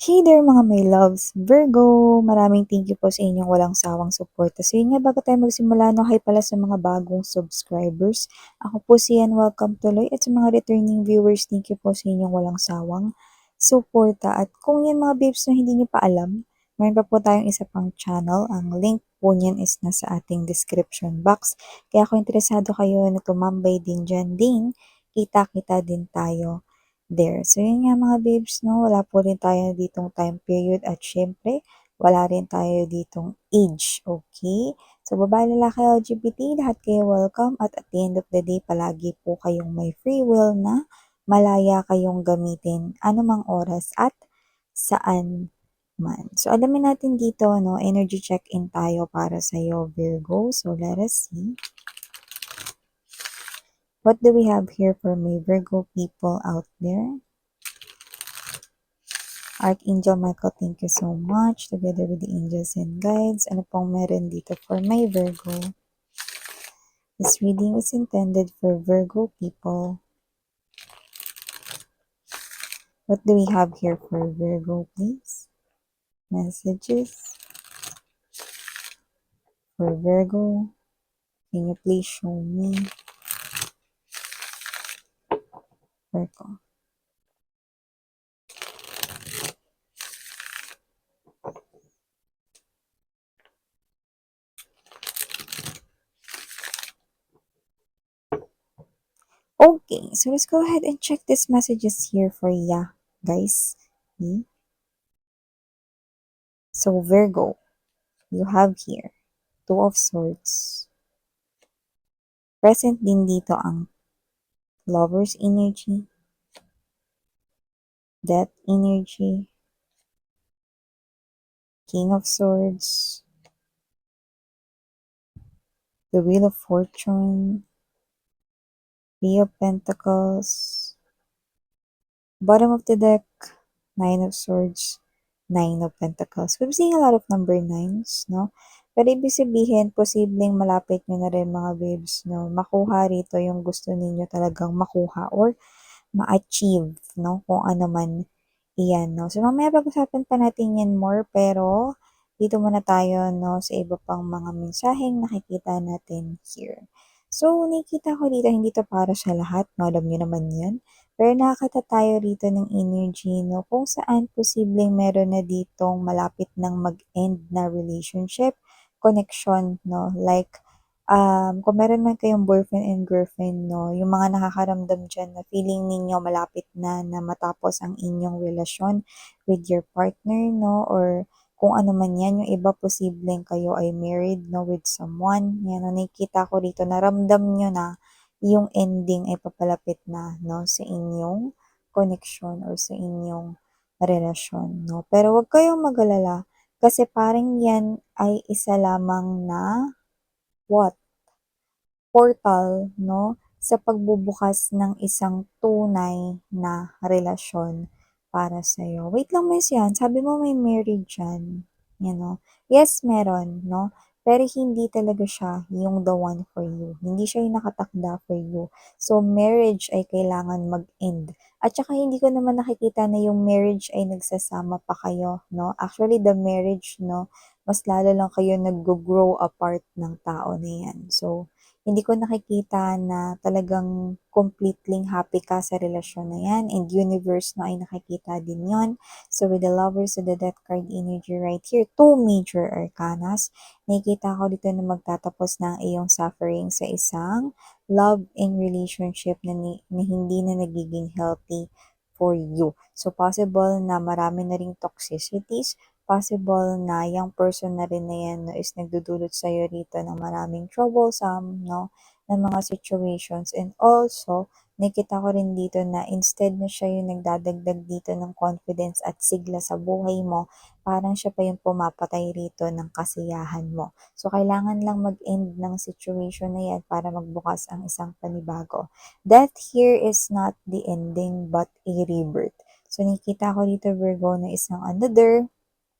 Hey there mga my loves, Virgo! Maraming thank you po sa inyong walang sawang suporta. So yun nga, bago tayo magsimula, no, hi pala sa mga bagong subscribers. Ako po si Ian, welcome tuloy. At sa mga returning viewers, thank you po sa inyong walang sawang suporta. At kung yan mga babes na hindi niyo pa alam, mayroon pa po tayong isa pang channel. Ang link po niyan is nasa ating description box. Kaya kung interesado kayo na tumambay din dyan din, kita-kita din tayo there. So, yun nga mga babes, no? Wala po rin tayo ditong time period at syempre, wala rin tayo ditong age, okay? So, babae, lalaki, LGBT, lahat kayo welcome at at the end of the day, palagi po kayong may free will na malaya kayong gamitin anumang oras at saan man. So, alamin natin dito, no? Energy check-in tayo para sa'yo, Virgo. So, let us see. What do we have here for my Virgo people out there? Archangel Michael, thank you so much. Together with the angels and guides. Ano pong meron dito for my Virgo? This reading is intended for Virgo people. What do we have here for Virgo, please? Messages for Virgo. Can you please show me? Virgo. Okay, so let's go ahead and check these messages here for ya, guys. Okay. So Virgo, you have here Two of Swords. Present din dito ang Lover's energy, Death energy, King of Swords, the Wheel of Fortune, Three of Pentacles, bottom of the deck, Nine of Swords, Nine of Pentacles. We're seeing a lot of number nines, no? Pero ibig sabihin, posibleng malapit nyo na rin mga babes, no? Makuha rito yung gusto ninyo talagang makuha or ma-achieve, no? Kung ano man iyan, no? So, mamaya pag-usapan pa natin yan more, pero dito muna tayo, no, sa iba pang mga mensaheng nakikita natin here. So, nakikita ko dito, hindi to para sa lahat, no? Alam nyo naman yan. Pero nakakita tayo rito ng energy, no? Kung saan posibleng meron na ditong malapit ng mag-end na relationship, connection, no? Like, kung meron man kayong boyfriend and girlfriend, no, yung mga nakakaramdam dyan na feeling ninyo malapit na matapos ang inyong relasyon with your partner, no, or kung ano man yan, yung iba posibleng kayo ay married, no, with someone, yan, no, nakikita ko dito, naramdam nyo na yung ending ay papalapit na, no, sa inyong connection or sa inyong relasyon, no. Pero wag kayong mag-alala, kasi parang yan ay isa lamang na what? Portal, no, sa pagbubukas ng isang tunay na relasyon para sa'yo. Wait lang, miss, yan. Sabi mo may married dyan. Yan, no? Yes, meron, no? Pero hindi talaga siya yung the one for you. Hindi siya yung nakatakda for you. So, marriage ay kailangan mag-end. At saka hindi ko naman nakikita na yung marriage ay nagsasama pa kayo, no? Actually, the marriage, no, mas lalo lang kayo nag-grow apart ng tao na yan. So, hindi ko nakikita na talagang completely happy ka sa relasyon na yan, and universe na ay nakikita din yon. So with the lovers of the death card energy right here, two major arcanas, nakikita ko dito na magtatapos na ang iyong suffering sa isang love and relationship na hindi na nagiging healthy for you. So possible na marami na ring toxicities, possible na yung person na rin na yan, no, is nagdudulot sa'yo rito ng maraming troublesome, no, ng mga situations. And also, nakita ko rin dito na instead na siya yung nagdadagdag dito ng confidence at sigla sa buhay mo, parang siya pa yung pumapatay rito ng kasiyahan mo. So, kailangan lang mag-end ng situation na yan para magbukas ang isang panibago. That here is not the ending but a rebirth. So, nakikita ko dito, Virgo, na isang another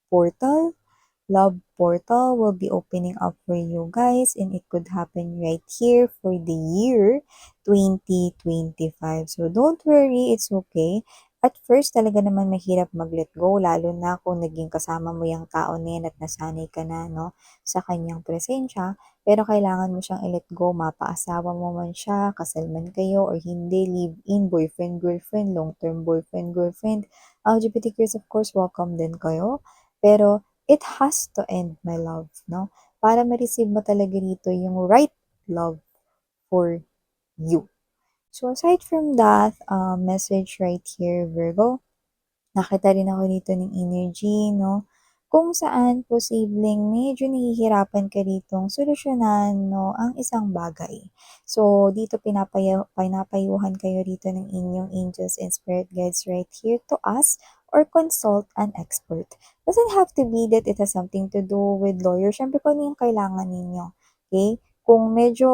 portal, love portal will be opening up for you guys, and it could happen right here for the year 2025. So don't worry, it's okay. At first talaga naman mahirap mag-let go lalo na kung naging kasama mo yung tao na yan at nasanay ka na 'no, sa kanyang presensya. Pero kailangan mo siyang i-let go, mapaasawa mo man siya, kasal man kayo or hindi, live-in, boyfriend-girlfriend, long-term boyfriend-girlfriend, LGBTQs of course welcome din kayo. Pero it has to end my love 'no, para ma-receive mo talaga dito yung right love for you. So aside from that, message right here, Virgo, nakita rin ako dito ng energy, no? Kung saan posibleng medyo nahihirapan ka ditong solusyonan, no, ang isang bagay. So, dito pinapayuhan kayo dito ng inyong angels and spirit guides right here to us or consult an expert. Doesn't have to be that it has something to do with lawyer. Siyempre, kung ano yung kailangan ninyo. Okay? Kung medyo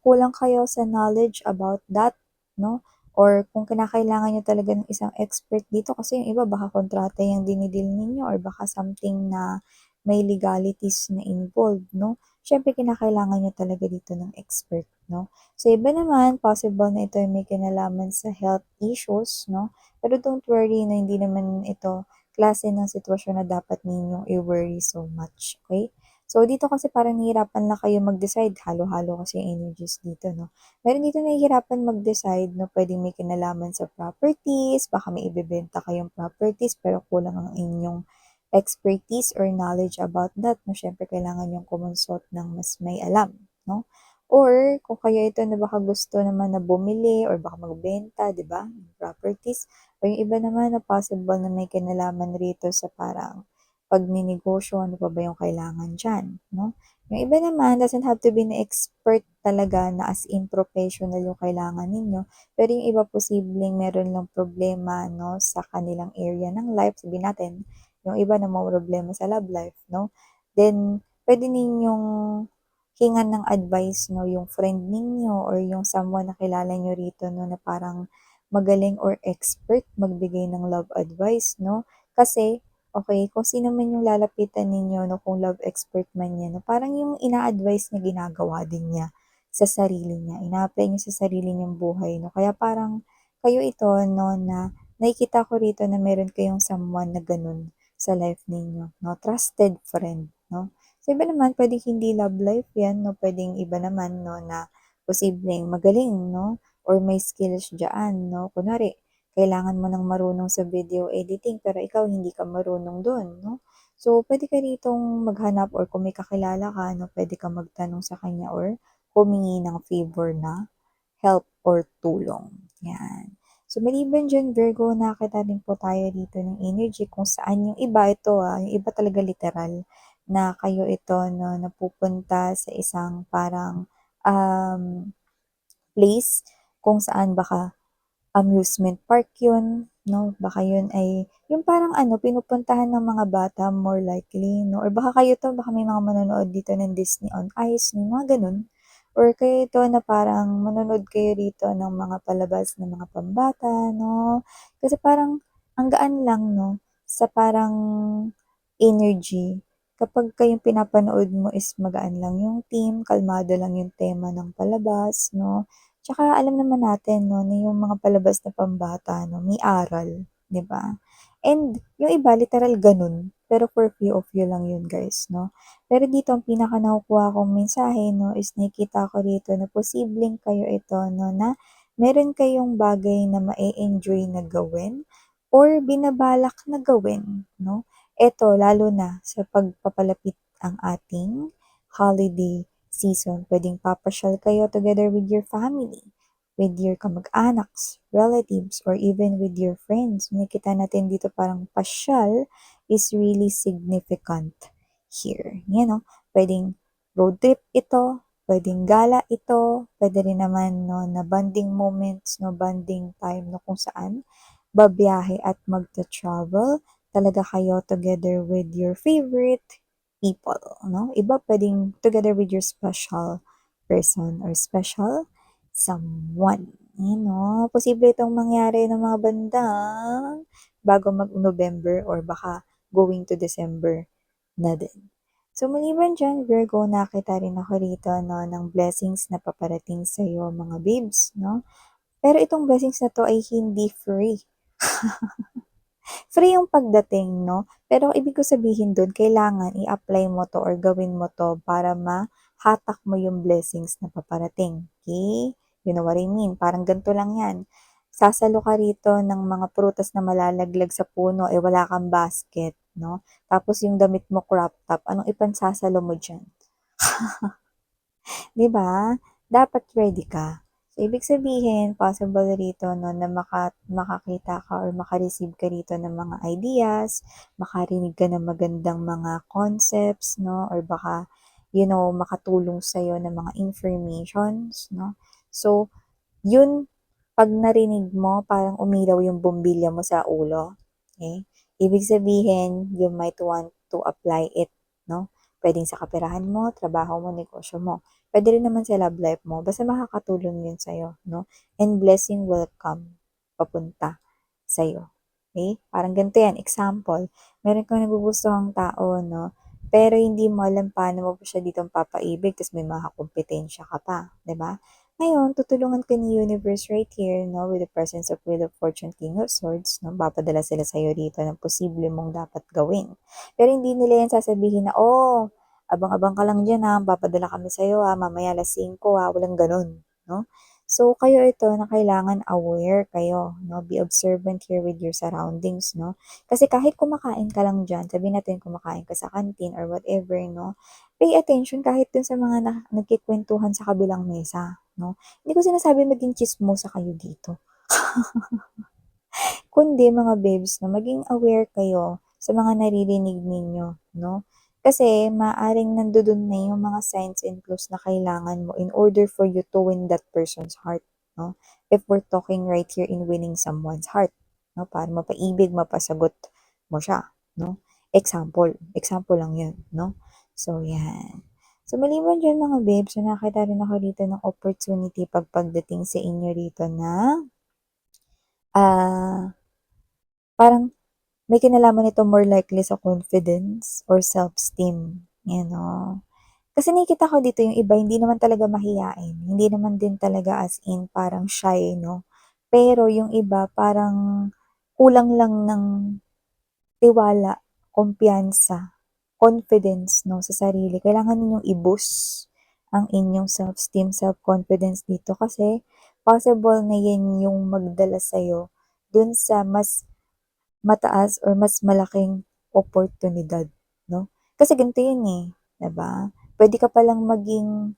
kulang kayo sa knowledge about that, no? Or kung kinakailangan niyo talaga ng isang expert dito kasi yung iba baka kontrata yung dinidil ninyo or baka something na may legalities na involved, no? Siyempre kinakailangan niyo talaga dito ng expert, no? So iba naman, possible na ito ay may kinalaman sa health issues, no? Pero don't worry na hindi naman ito klase ng sitwasyon na dapat ninyong i-worry so much, okay? So dito kasi parang nahihirapan na kayo mag-decide, halo-halo kasi yung energies dito, no? Meron dito nahihirapan mag-decide na pwedeng may kinalaman sa properties, baka may ibebenta kayong properties pero kulang ang inyong expertise or knowledge about that, no? Siyempre, kailangan yung kumonsult ng mas may alam, no? Or, kung kayo ito na baka gusto naman na bumili or baka magbenta, di ba, ng properties. O yung iba naman na possible na may kinalaman rito sa parang pagninegosyo, ano pa ba yung kailangan dyan, no? Yung iba naman, doesn't have to be na expert talaga na as in professional yung kailangan ninyo. Pero yung iba posibleng meron lang problema, no, sa kanilang area ng life. Sabihin natin, yung iba na mga problema sa love life, no? Then, pwede ninyong hingan ng advice, no, yung friend ninyo or yung someone na kilala nyo rito, no, na parang magaling or expert magbigay ng love advice, no? Kasi, okay, kung sino man yung lalapitan ninyo, no, kung love expert man yan, no, parang yung ina-advise niya, ginagawa din niya sa sarili niya. Ina-apply niya sa sarili niyang buhay, no? Kaya parang kayo ito, no, na nakikita ko rito na meron kayong someone na ganun sa life ninyo, no? Trusted friend, no? Sa iba naman, pwedeng hindi love life yan, no? Pwedeng iba naman, no, na posibleng magaling, no? Or may skills dyan, no? Kunwari, kailangan mo ng marunong sa video editing pero ikaw hindi ka marunong doon, no? So, pwede ka ditong maghanap or kung may kakilala ka, no, pwede ka magtanong sa kanya or humingi ng favor na help or tulong. Yan. So, maliban dyan, Virgo, nakita din po tayo dito ng energy kung saan yung iba, ito yung iba talaga literal, na kayo ito, no, napupunta sa isang parang um, place kung saan baka amusement park yun, no? Baka yun ay, yung parang ano, pinupuntahan ng mga bata more likely, no? Or baka kayo to, baka may mga manonood dito ng Disney on Ice, no? Mga ganun. Or kayo ito na parang manonood kayo rito ng mga palabas ng mga pambata, no? Kasi parang ang gaan lang, no? Sa parang energy. Kapag kayong pinapanood mo is magaan lang yung team, kalmado lang yung tema ng palabas, no? Tsaka alam naman natin 'no, na yung mga palabas na pambata 'no, may aral, 'di ba? And yung iba literal gano'n, pero for few of you lang yun guys 'no. Pero dito ang pinaka nakukuha kong mensahe 'no, is nakikita ko rito na posibleng kayo ito 'no, na meron kayong bagay na ma-e-enjoy na gawin or binabalak na gawin 'no. Eto lalo na sa pagpapalapit ang ating holiday season. Puwedeng papasyal kayo together with your family, with your kamag-anaks, relatives, or even with your friends. Nakikita natin dito parang pasyal is really significant here. Yan, no? Pwedeng road trip ito, pwedeng gala ito, pwede rin naman no, na bonding moments, no, bonding time no, kung saan babiyahe at magta-travel talaga kayo together with your favorite people, no? Iba puwedeng together with your special person or special someone. Ayan, 'no? Posible itong mangyari ng mga bandang bago mag-November or baka going to December na din. So, maliban diyan, Virgo, nakita rin ako rito, no, ng blessings na paparating sa'yo, mga babes, no? Pero itong blessings na 'to ay hindi free. Free yung pagdating 'no, pero ibig ko sabihin dun kailangan i-apply mo 'to or gawin mo 'to para mahatak mo yung blessings na paparating, okey? You know what I mean? Parang ganito lang 'yan, sasalo ka rito ng mga prutas na malalaglag sa puno, eh, wala kang basket 'no, tapos yung damit mo crop top, anong ipansasalo mo diyan? 'Di ba? Dapat ready ka. So, ibig sabihin possible rito 'no na makakita ka or maka-receive ka rito ng mga ideas, makarinig ka ng magandang mga concepts 'no or baka, makatulong sa'yo ng mga informations 'no. So, yun 'pag narinig mo parang umilaw yung bombilya mo sa ulo, okey? Ibig sabihin you might want to apply it 'no. Puwedeng sa kaperahan mo, trabaho mo, negosyo mo. Puwede rin naman sa love life mo, basta makakatulong yun sa'yo 'no, and blessing will come papunta sa'yo, okey? Parang ganito yan, example, meron kang nagugustuhang tao 'no, pero hindi mo alam paano mo pa siya ditong papaibig ta's may makakumpitensya ka pa, 'di ba? Ngayon, tutulungan ka ni universe right here 'no, with the presence of Wheel of Fortune, King of Swords 'no, papadala sila sa'yo rito ng posible mong dapat gawin. Pero hindi nila yan sasabihin na, "Oh, abang-abang ka lang diyan, papadala kami sa'yo, mamaya 5:00 walang gano'n 'no. So, kayo ito na kailangan aware kayo 'no, be observant here with your surroundings 'no. Kasi kahit kumakain ka lang diyan, sabihin natin kumakain ka sa canteen or whatever 'no, pay attention kahit dun sa mga nagkukuwentuhan sa kabilang mesa 'no. Hindi ko sinasabi maging tsismosa kayo dito. Kundi mga babes 'no, maging aware kayo sa mga naririnig ninyo 'no. Kasi maaaring nandodo'n na yung mga signs and clues na kailangan mo in order for you to win that person's heart 'no. If we're talking right here in winning someone's heart 'no, para mapaibig, mapasagot mo siya 'no. Example lang 'yun 'no. So 'yan. So maliban diyan mga babes, so nakakita rin ako dito ng opportunity pagdating sa inyo rito na, ah parang may kinalaman nito more likely sa confidence or self-esteem, 'no. Kasi nakikita ko dito yung iba hindi naman talaga mahiyain, hindi naman din talaga as in parang shy 'no. Pero yung iba parang kulang lang ng tiwala, kumpiyansa, confidence 'no sa sarili. Kailangan ninyong i-boost ang inyong self-esteem, self-confidence dito kasi possible na 'yan yung magdala sa'yo dun sa mas mataas or mas malaking oportunidad 'no. Kasi ganito 'yun, 'di ba? Puwede ka palang maging,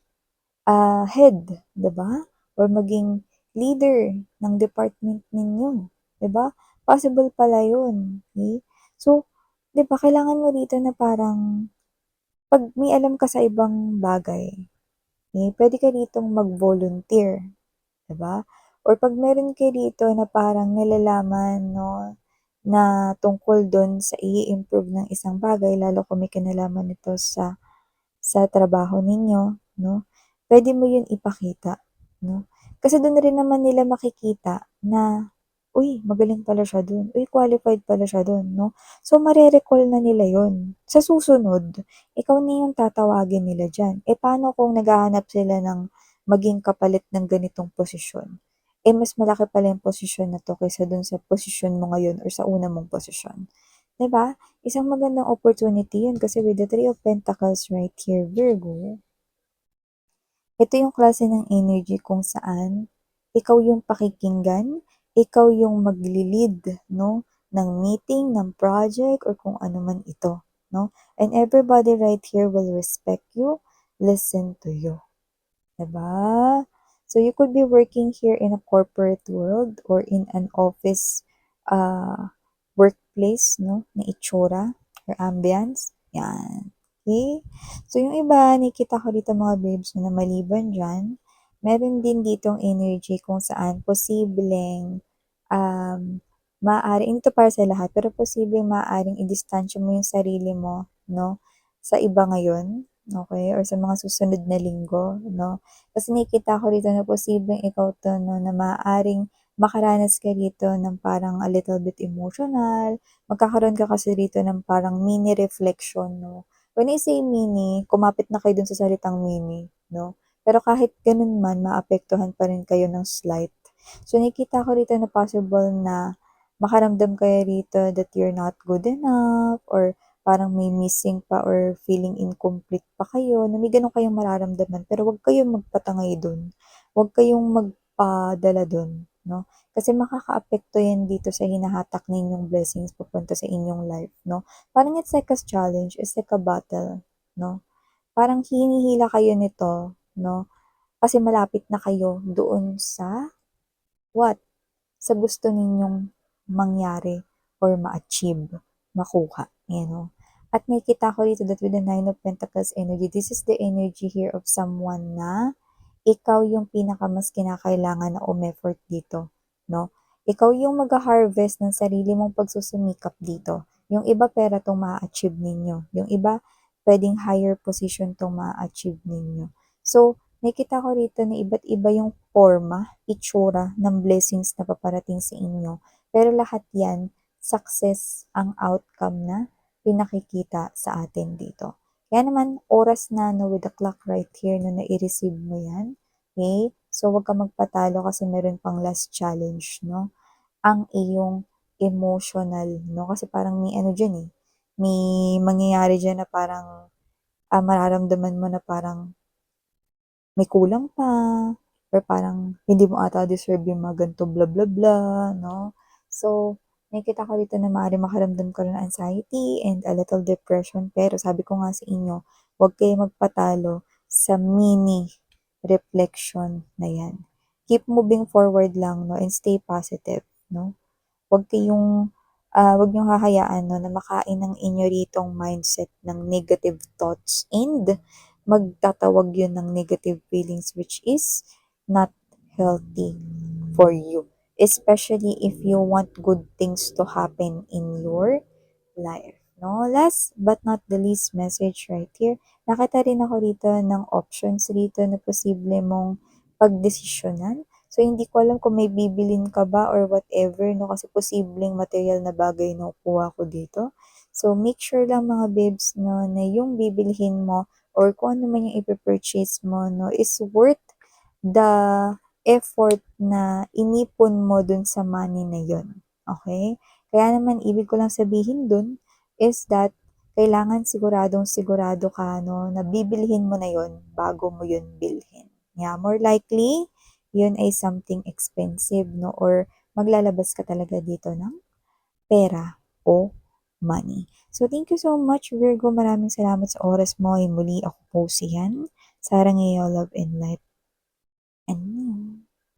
head, 'di ba? Or maging leader ng department ninyo, 'di ba? Possible pala 'yun, okey? So, 'di ba kailangan mo dito na parang 'pag may alam ka sa ibang bagay, puwede ka ditong mag-volunteer, 'di ba? Or 'pag meron ka dito na parang nalalaman 'no, na tungkol dun sa i-improve ng isang bagay lalo kung may kinalaman nito sa trabaho ninyo 'no, puwede mo yun ipakita 'no. Kasi dun rin naman nila makikita na, "Uy, magaling pala siya dun, uy, qualified pala siya dun," 'no. So mare-recall na nila yun. Sa susunod, ikaw na yung tatawagin nila diyan. Eh, paano kung naghahanap sila ng maging kapalit ng ganitong posisyon? Eh, mas malaki pala yung posisyon na 'to kaysa dun sa posisyon mo ngayon or sa una mong posisyon, 'di ba? Isang magandang opportunity 'yun kasi with the Three of Pentacles right here, Virgo, ito yung klase ng energy kung saan ikaw yung pakikinggan, ikaw yung magli-lead 'no, ng meeting, ng project or kung ano man ito 'no, and everybody right here will respect you, listen to you. 'Di ba? So, you could be working here in a corporate world or in an office, workplace 'no, na itsura or ambience, 'yan, okey. So, yung iba nakikita ko dito mga babes na maliban diyan, meron din ditong energy kung saan posibleng, maaari hindi 'to para sa lahat, pero posibleng maaaring idistansya mo yung sarili mo 'no, sa iba ngayon, okey, or sa mga susunod na linggo 'no. Kasi nakikita ko rito na posibleng ikaw 'to 'no, na maaaring makaranas ka rito ng parang a little bit emotional, magkakaroon ka kasi rito ng parang mini reflection 'no. When I say mini, kumapit na kayo dun sa salitang mini 'no, pero kahit ganun man maapektuhan pa rin kayo ng slight. So nakikita ko rito na possible na makaramdam kayo rito that you're not good enough or parang may missing pa or feeling incomplete pa kayo, na may gano'n kayong mararamdaman pero huwag kayong magpatangay dun. Huwag kayong magpadala dun, 'no? Kasi makakaapekto 'yan dito sa hinahatak ninyong blessings papunta sa inyong life, 'no? Parang it's like a challenge, it's like a battle, 'no? Parang hinihila kayo nito, 'no? Kasi malapit na kayo doon sa what? Sa gusto ninyong mangyari or ma-achieve, makuha, At nakikita ko dito that with the Nine of Pentacles energy, this is the energy here of someone na ikaw yung pinaka-mas kinakailangan na umeffort dito, 'no? Ikaw yung magha-harvest ng sarili mong pagsusumikap dito. Yung iba pera 'tong maa-achieve ninyo, yung iba puwedeng higher position 'tong maa-achieve ninyo. So, nakikita ko rito na iba't iba yung porma, itsura ng blessings na paparating sa inyo. Pero lahat 'yan, success ang outcome na pinakikita sa atin dito. Kaya naman, oras na 'no, with the clock right here na nai-receive mo 'yan, okay? So, huwag kang magpatalo kasi meron pang last challenge 'no, ang iyong emotional 'no, kasi parang may ano diyan, may mangyayari diyan na parang, mararamdaman mo na parang may kulang pa or parang hindi mo ata deserve yung mga ganito bla bla bla 'no. So, nakikita ko dito na maaaring makaramdam ka ng anxiety and a little depression pero sabi ko nga sa inyo, huwag kayong magpatalo sa mini reflection na 'yan. Keep moving forward lang 'no and stay positive 'no. Huwag niyong hahayaan 'no na makain ng inyo ritong mindset ng negative thoughts and magtatawag yun ng negative feelings which is not healthy for you. Especially if you want good things to happen in your life, 'no? Last but not the least message right here, nakita rin ako dito ng options rito na posible mong pagdesisyonan. So, hindi ko alam kung may bibilin ka ba or whatever 'no, kasi posibleng material na bagay na nakukuha ko dito. So, make sure lang mga babes 'no, na yung bibilhin mo or kung ano man yung ipe-purchase mo 'no, is worth the effort na inipon mo dun sa money na yun, okay? Kaya naman ibig ko lang sabihin dun is that kailangan siguradong-sigurado ka 'no, na bibilhin mo na yun bago mo yun bilhin. Yeah, more likely yun ay something expensive 'no or maglalabas ka talaga dito ng pera o money. So, thank you so much Virgo, maraming salamat sa oras mo. Muli ako po si Yan, Sarah Ngeo, Love and Light and Me.